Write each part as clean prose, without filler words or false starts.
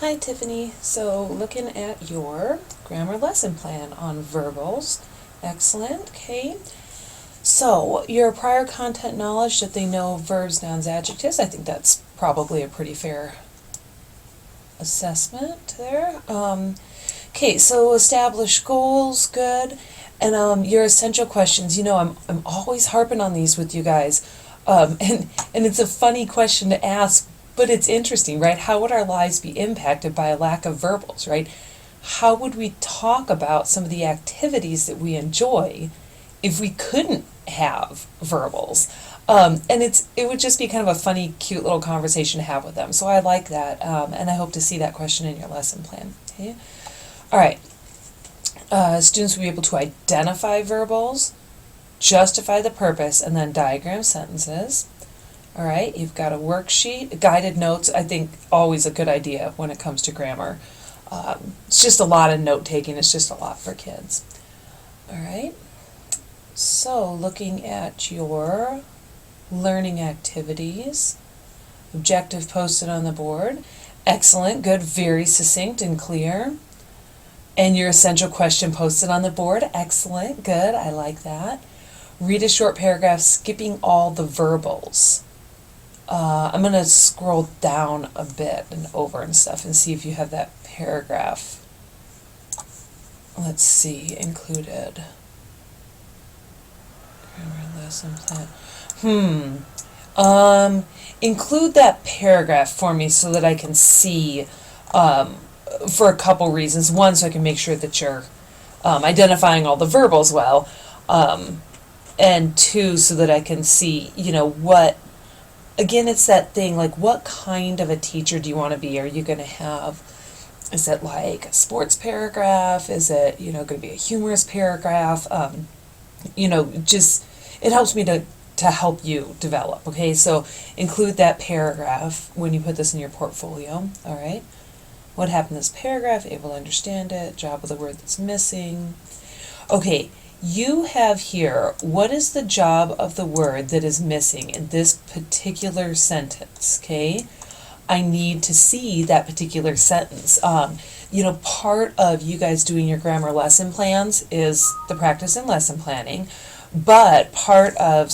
Hi Tiffany. So looking at your grammar lesson plan on verbals. Excellent. Okay. So your prior content knowledge that they know verbs, nouns, adjectives. I think that's probably a pretty fair assessment there. Okay, so establish goals, good. And your essential questions. I'm always harping on these with you guys. And it's a funny question to ask, but it's interesting, right? How would our lives be impacted by a lack of verbals, right? How would we talk about some of the activities that we enjoy if we couldn't have verbals? And it would just be kind of a funny, cute little conversation to have with them. So I like that, and I hope to see that question in your lesson plan. Okay. All right. Students will be able to identify verbals, justify the purpose, and then diagram sentences. All right, you've got a worksheet, guided notes. I think always a good idea when it comes to grammar. It's just a lot of note taking. It's just a lot for kids. All right. So looking at your learning activities, objective posted on the board. Excellent, good, very succinct and clear. And your essential question posted on the board. Excellent, good, I like that. Read a short paragraph skipping all the verbals. I'm going to scroll down a bit and over and stuff and see if you have that paragraph. Let's see, included. Grammar lesson plan. Include that paragraph for me so that I can see, for a couple reasons. One, so I can make sure that you're identifying all the verbals well. And two, so that I can see, what, again, it's that thing, like, what kind of a teacher do you want to be? Are you going to have, is it like a sports paragraph? Is it, going to be a humorous paragraph? Just, it helps me to help you develop, okay? So include that paragraph when you put this in your portfolio, all right? What happened in this paragraph? Able to understand it. Job of the word that's missing. Okay. You have here, what is the job of the word that is missing in this particular sentence, okay? I need to see that particular sentence. Part of you guys doing your grammar lesson plans is the practice in lesson planning, but part of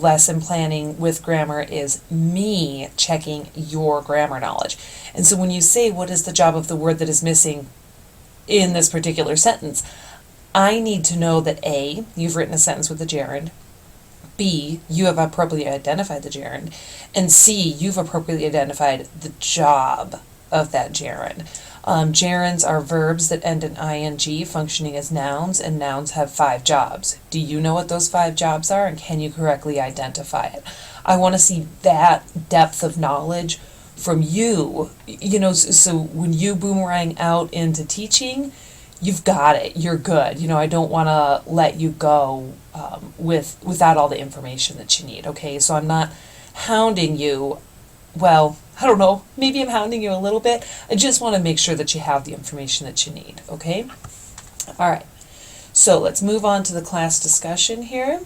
lesson planning with grammar is me checking your grammar knowledge. And so when you say, what is the job of the word that is missing in this particular sentence, I need to know that A, you've written a sentence with the gerund, B, you have appropriately identified the gerund, and C, you've appropriately identified the job of that gerund. Gerunds are verbs that end in ing functioning as nouns, and nouns have 5 jobs. Do you know what those 5 jobs are, and can you correctly identify it? I want to see that depth of knowledge from you, so when you boomerang out into teaching, you've got it, you're good. I don't want to let you go without all the information that you need, okay? So I'm not hounding you. Well, I don't know, maybe I'm hounding you a little bit. I just want to make sure that you have the information that you need, okay? All right, so let's move on to the class discussion here.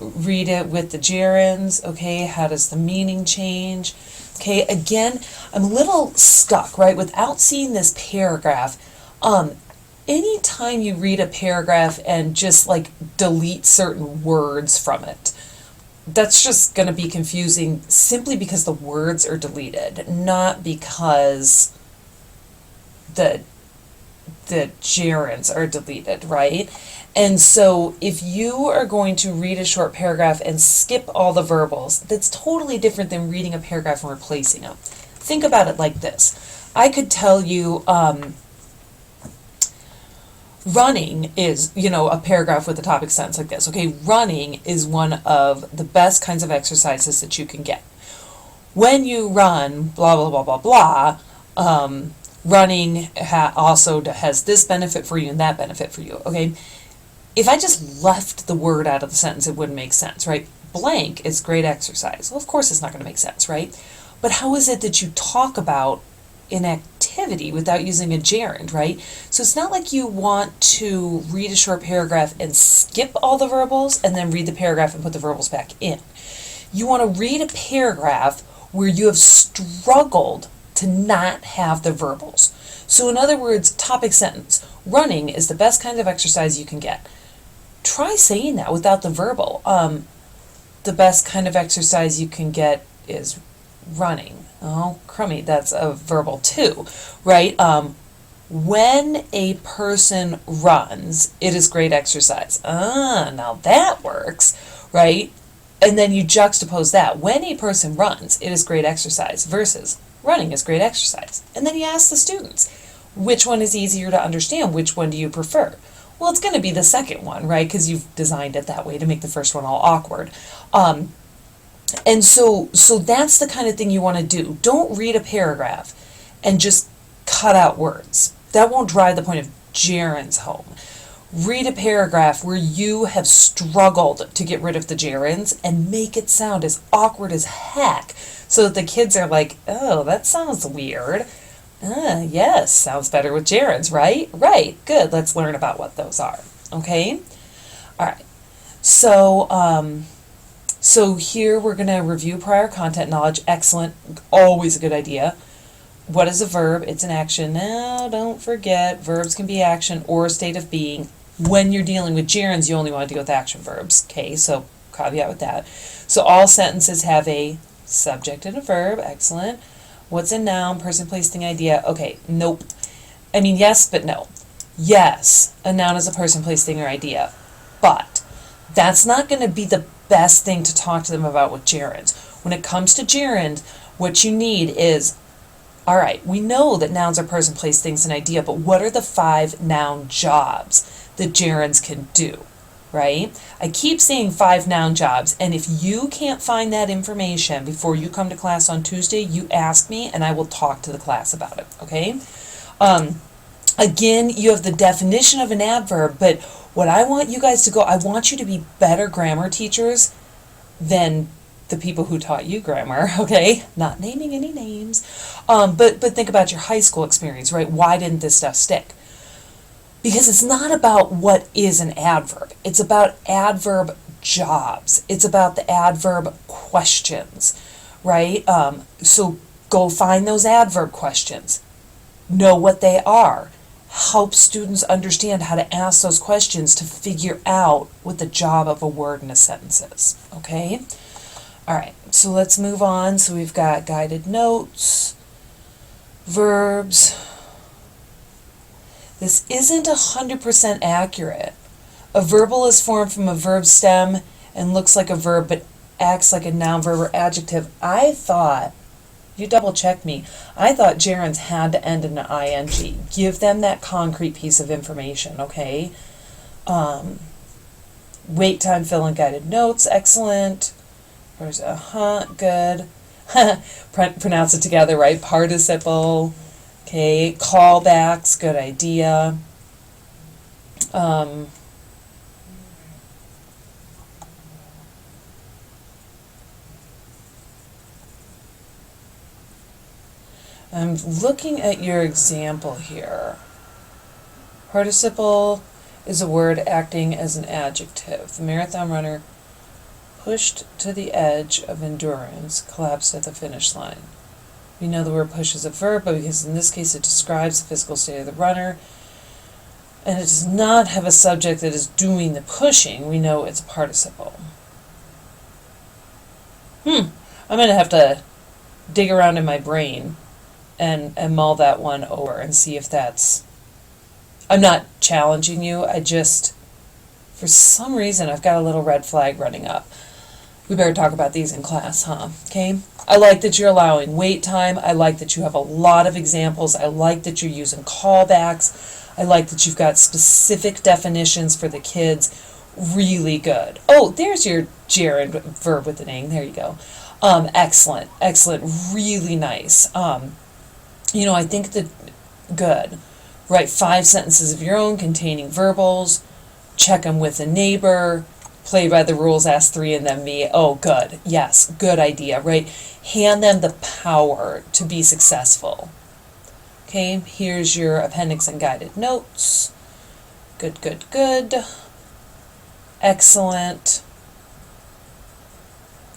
Read it with the gerunds, okay? How does the meaning change? Okay, again, I'm a little stuck, right? Without seeing this paragraph, anytime you read a paragraph and just like delete certain words from it, that's just going to be confusing simply because the words are deleted, not because the gerunds are deleted, right? And so if you are going to read a short paragraph and skip all the verbals, that's totally different than reading a paragraph and replacing them. Think about it like this. I could tell you running is, a paragraph with a topic sentence like this. Okay, running is one of the best kinds of exercises that you can get. When you run, blah, blah, blah, blah, blah, running also has this benefit for you and that benefit for you, okay? If I just left the word out of the sentence, it wouldn't make sense, right? Blank is great exercise. Well, of course it's not going to make sense, right? But how is it that you talk about an activity without using a gerund, right? So it's not like you want to read a short paragraph and skip all the verbals and then read the paragraph and put the verbals back in. You want to read a paragraph where you have struggled to not have the verbals. So in other words, topic sentence, running is the best kind of exercise you can get. Try saying that without the verbal. The best kind of exercise you can get is running. Oh, crummy, that's a verbal too, right? When a person runs, it is great exercise. Now that works, right? And then you juxtapose that. When a person runs, it is great exercise versus running is great exercise. And then you ask the students, which one is easier to understand? Which one do you prefer? Well, it's going to be the second one, right? Because you've designed it that way to make the first one all awkward. And so that's the kind of thing you want to do. Don't read a paragraph and just cut out words. That won't drive the point of gerunds home. Read a paragraph where you have struggled to get rid of the gerunds and make it sound as awkward as heck so that the kids are like, oh, that sounds weird. Yes, sounds better with gerunds, right? Right, good. Let's learn about what those are. Okay? All right. So here we're going to review prior content knowledge. Excellent. Always a good idea. What is a verb? It's an action. Now, don't forget, verbs can be action or a state of being. When you're dealing with gerunds, you only want to deal with action verbs. Okay, so caveat with that. So all sentences have a subject and a verb. Excellent. What's a noun? Person, place, thing, idea. Okay, nope. I mean, yes, but no. Yes, a noun is a person, place, thing, or idea. But that's not going to be the best thing to talk to them about with gerunds. When it comes to gerund, what you need is, all right, we know that nouns are person, place, things, and idea, but what are the 5 noun jobs that gerunds can do, right? I keep saying 5 noun jobs, and if you can't find that information before you come to class on Tuesday, you ask me, and I will talk to the class about it, okay? Again, you have the definition of an adverb, but what I want you guys to go, I want you to be better grammar teachers than the people who taught you grammar, okay? Not naming any names. But think about your high school experience, right? Why didn't this stuff stick? Because it's not about what is an adverb. It's about adverb jobs. It's about the adverb questions, right? So go find those adverb questions. Know what they are. Help students understand how to ask those questions to figure out what the job of a word in a sentence is, okay? All right, so let's move on. So we've got guided notes, verbs. This isn't 100% accurate. A verbal is formed from a verb stem and looks like a verb but acts like a noun, verb, or adjective. I thought, you double check me, I thought gerunds had to end in an ing. Give them that concrete piece of information, okay? Wait time, fill in guided notes, excellent. There's good. Pronounce it together, right? Participle. Okay, callbacks, good idea. I'm looking at your example here. Participle is a word acting as an adjective. The marathon runner pushed to the edge of endurance, collapsed at the finish line. We know the word push is a verb, but because in this case it describes the physical state of the runner, and it does not have a subject that is doing the pushing, we know it's a participle. I'm going to have to dig around in my brain and mull that one over and see if that's... I'm not challenging you, I just, for some reason, I've got a little red flag running up. We better talk about these in class, huh? Okay? I like that you're allowing wait time. I like that you have a lot of examples. I like that you're using callbacks. I like that you've got specific definitions for the kids. Really good. Oh, there's your gerund verb with an ing. There you go. Excellent. Excellent. Really nice. I think that good. Write 5 sentences of your own containing verbals. Check them with a neighbor. Play by the rules, ask 3 and then me. Oh, good. Yes, good idea, right? Hand them the power to be successful. Okay, here's your appendix and guided notes. Good, good, good. Excellent.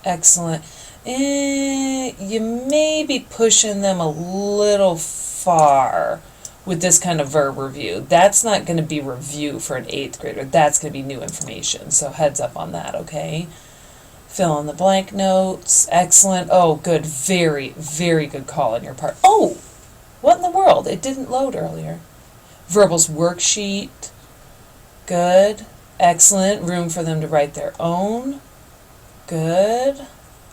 Excellent. you may be pushing them a little far with this kind of verb review. That's not going to be review for an 8th grader. That's going to be new information. So heads up on that, okay? Fill in the blank notes. Excellent. Oh, good. Very, very good call on your part. Oh, what in the world? It didn't load earlier. Verbals worksheet. Good. Excellent. Room for them to write their own. Good.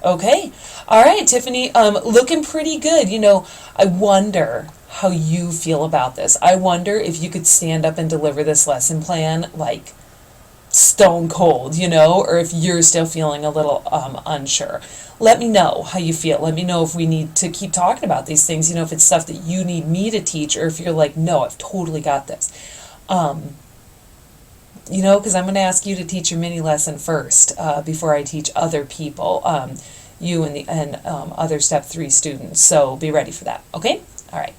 Okay. All right, Tiffany. Looking pretty good. You know, I wonder how you feel about this. I wonder if you could stand up and deliver this lesson plan like stone cold, you know, or if you're still feeling a little unsure. Let me know how you feel. Let me know if we need to keep talking about these things, you know, if it's stuff that you need me to teach, or if you're like, no, I've totally got this. You know, because I'm going to ask you to teach your mini lesson first before I teach other people, you and other Step 3 students. So be ready for that, okay? All right.